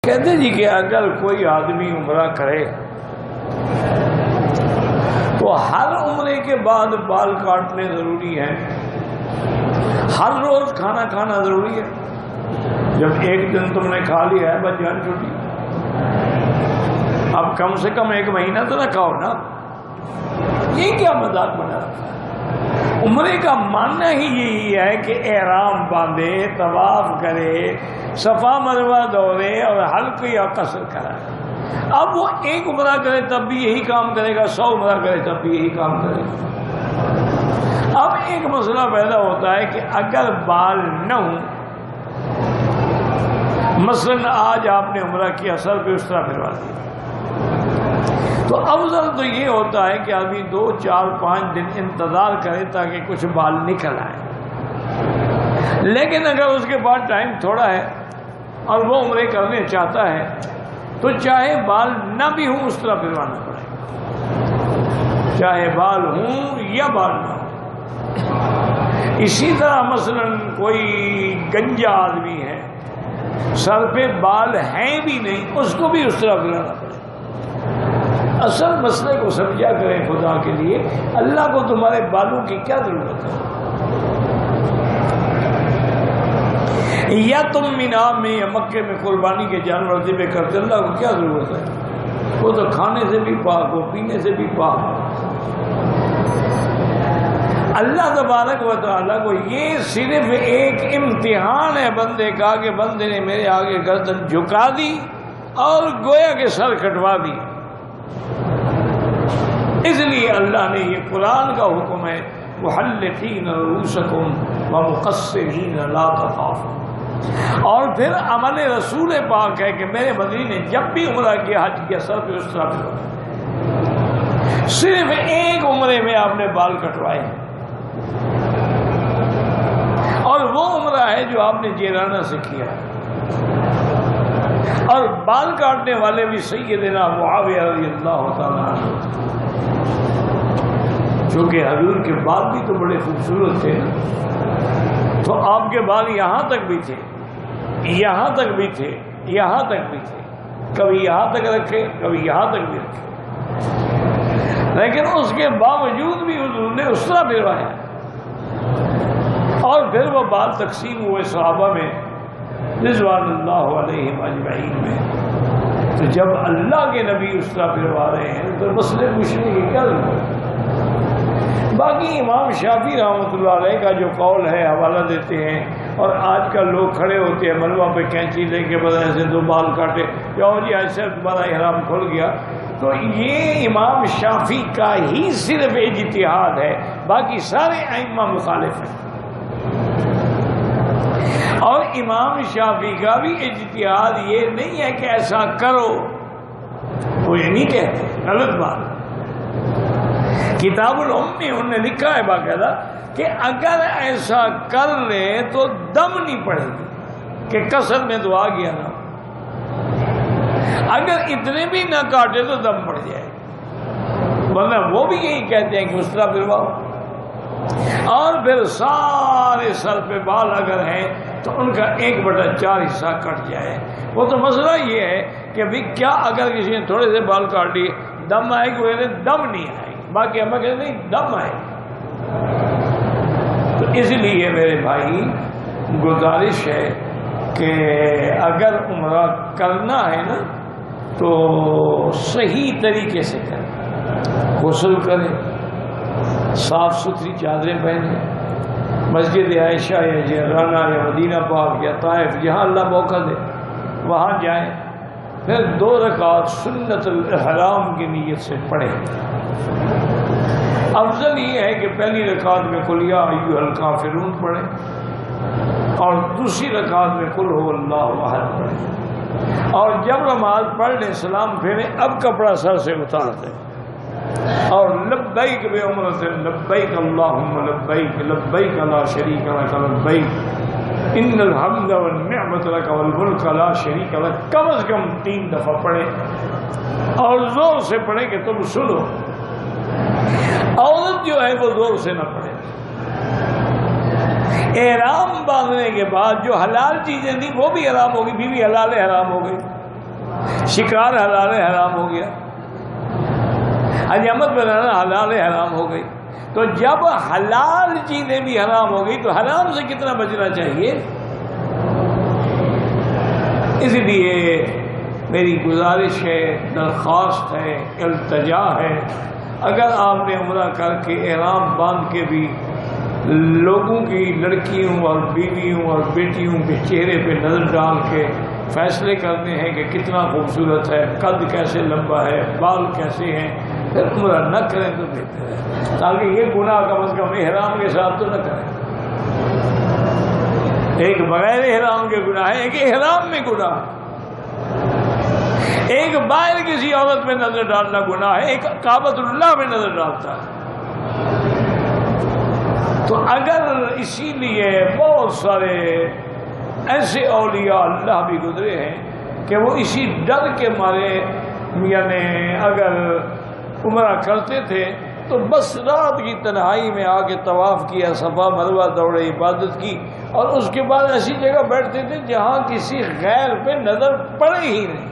کہتے جی کہ اگر کوئی آدمی عمرہ کرے تو ہر عمرے کے بعد بال کاٹنے ضروری ہے، ہر روز کھانا کھانا ضروری ہے؟ جب ایک دن تم نے کھا لیا ہے بس جان چھوٹی، اب کم سے کم 1 مہینہ تو نہ کھاؤ نا۔ یہ کیا مذاق بنا رکھا ہے؟ عمرے کا معنی ہی یہی ہے کہ احرام باندھے، طواف کرے، صفا مروہ دوڑے اور حلق یا قصر کرائے۔ اب وہ 1 عمرہ کرے تب بھی یہی کام کرے گا، 100 عمرہ کرے تب بھی یہی کام کرے گا۔ اب ایک مسئلہ پیدا ہوتا ہے کہ اگر بال نہ ہوں، مثلا آج آپ نے عمرہ کیا، سر پہ اس طرح پھروا دیا، تو افضل تو یہ ہوتا ہے کہ آدمی 2 4 5 دن انتظار کرے تاکہ کچھ بال نکل آئے۔ لیکن اگر اس کے بعد ٹائم تھوڑا ہے اور وہ عمرے کرنے چاہتا ہے تو چاہے بال نہ بھی ہوں اس طرح پھروانا پڑے گا، چاہے بال ہوں یا بال نہ ہوں۔ اسی طرح مثلا کوئی گنجا آدمی ہے، سر پہ بال ہیں بھی نہیں، اس کو بھی اس طرح پھرانا پڑے گا۔ اصل مسئلے کو سمجھا کریں خدا کے لیے، اللہ کو تمہارے بالوں کی کیا ضرورت ہے؟ یا تم مینا میں یا مکے میں قربانی کے جانور ذبح کرتے، اللہ کو کیا ضرورت ہے؟ وہ تو کھانے سے بھی پاک ہو، پینے سے بھی پاک ہو۔ اللہ تبارک و تعالیٰ کو یہ صرف ایک امتحان ہے بندے کا کہ بندے نے میرے آگے گردن جھکا دی اور گویا کہ سر کٹوا دی، اس لیے اللہ نے یہ قرآن کا حکم ہے محلقین رؤوسکم ومقصرین لا تخافون۔ اور پھر عمل رسول پاک ہے کہ میرے مدنی نے جب بھی عمرہ کیا، حج کیا، سر پہ اس طرح پہ صرف 1 عمرے میں آپ نے بال کٹوائے، اور وہ عمرہ ہے جو آپ نے جیرانہ سے کیا۔ اور بال کاٹنے والے بھی سیدنا معاویہ رضی اللہ تعالیٰ عنہ، چونکہ حضور کے بال بھی تو بڑے خوبصورت تھے نا، تو آپ کے بال یہاں تک بھی تھے، یہاں تک بھی تھے، یہاں تک بھی تھے، کبھی یہاں تک رکھے، کبھی یہاں تک بھی رکھے، لیکن اس کے باوجود بھی حضور نے اس طرح پھروایا۔ اور پھر وہ بال تقسیم ہوئے صحابہ میں رضوان اللہ علیہم اجمعین میں، تو جب اللہ کے نبی اس طرح پھروا رہے ہیں تو مسئلے پوچھنے کی کیا ضرورت ہے؟ باقی امام شافعی رحمۃ اللہ علیہ کا جو قول ہے حوالہ دیتے ہیں، اور آج کل لوگ کھڑے ہوتے ہیں ملوہ پہ کینچی لے کے بدلے سے 2 بال کاٹے، اور جی ایسے تمہارا احرام کھل گیا، تو یہ امام شافعی کا ہی صرف اجتہاد ہے، باقی سارے ائمہ مخالف ہیں۔ اور امام شافعی کا بھی اجتہاد یہ نہیں ہے کہ ایسا کرو، وہ یہ نہیں کہتے، غلط بات۔ کتاب الام میں انہوں نے لکھا ہے باقاعدہ کہ اگر ایسا کر لے تو دم نہیں پڑے گی، کہ قصر میں تو آ گیا نا، اگر اتنے بھی نہ کاٹے تو دم پڑ جائے، ورنہ وہ بھی یہی کہتے ہیں کہ اس طرح پھرواؤ۔ اور پھر سارے سر پہ بال اگر ہیں تو ان کا 1/4 حصہ کٹ جائے۔ وہ تو مسئلہ یہ ہے کہ بھی کیا اگر کسی نے تھوڑے سے بال کاٹ دیے دم آئے گی؟ وہ دم نہیں آئے، باقی ہمیں کہتے نہیں دم آئے۔ تو اس لیے میرے بھائی گزارش ہے کہ اگر عمرہ کرنا ہے نا تو صحیح طریقے سے کریں، غسل کریں، صاف ستھری چادریں پہنیں، مسجد عائشہ یا جیرانہ یا مدینہ پاک یا طائف جہاں اللہ موقع دے وہاں جائیں، پھر 2 رکعت سنت الاحرام کی نیت سے پڑھیں۔ افضل یہ ہے کہ پہلی رکعت میں قل یا ایھا الکافرون پڑھیں اور دوسری رکعت میں قل ھو اللہ احد پڑھیں، اور جب نماز پڑھ لیں سلام پھیریں، اب کپڑا سر سے اتار دیں اور لبیک بعمرۃ لبیک اللہم لبیک لبیک لا شریک لک لبیک ان الحمد والنعمت لک والملک لا شریک لک، کم از کم 3 دفعہ پڑھیں، اور زور سے پڑھیں کہ تم سنو۔ عورت جو ہے وہ زور سے نہ پڑھے۔ احرام باندھنے کے بعد جو حلال چیزیں تھیں وہ بھی حرام ہوگی، بیوی حلال حرام ہو گئی، شکار حلال حرام ہو گیا، حجامت بنانا حلال حرام ہو گئی. تو جب حلال چیزیں بھی حرام ہو گئی تو حرام سے کتنا بچنا چاہیے. اس لیے میری گزارش ہے، درخواست ہے، التجا ہے، اگر آپ نے عمرہ کر کے احرام باندھ کے بھی لوگوں کی لڑکیوں اور بیویوں اور بیٹیوں کے چہرے پہ نظر ڈال کے فیصلے کرنے ہیں کہ کتنا خوبصورت ہے، قد کیسے لمبا ہے، بال کیسے ہیں، پھر عمرہ نہ کریں تو بہتر ہے، تاکہ یہ گناہ کم از کم احرام کے ساتھ تو نہ کریں. ایک بغیر احرام کے گناہ ہے، ایک احرام میں گناہ ہے. ایک باہر کسی عورت میں نظر ڈالنا گناہ ہے، ایک کعبۃ اللہ میں نظر ڈالتا ہے. تو اگر اسی لیے بہت سارے ایسے اولیاء اللہ بھی گزرے ہیں کہ وہ اسی ڈر کے مارے یعنی اگر عمرہ کرتے تھے تو بس رات کی تنہائی میں آ کے طواف کیا، صفا مروہ دوڑے، عبادت کی، اور اس کے بعد ایسی جگہ بیٹھتے تھے جہاں کسی غیر پہ نظر پڑے ہی نہیں.